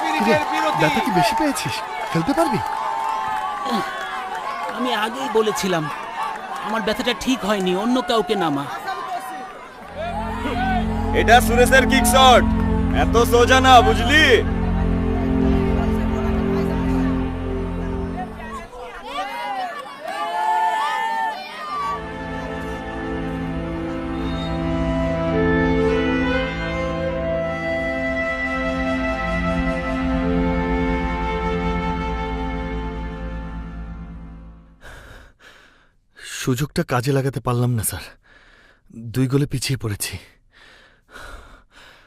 মিনিটের বিরতি। ব্যথা কি বেশি পেয়েছিস? খেলতে পারবি? আমি আগেই বলেছিলাম আমার ব্যথাটা ঠিক হয়নি, অন্য কাউকে নামা। এটা সুরেশের কিক শট, এত সোজা না, বুঝলি? সুযোগটা কাজে লাগাতে পারলাম না স্যার, 2 গোলে পিছিয়ে পড়েছি।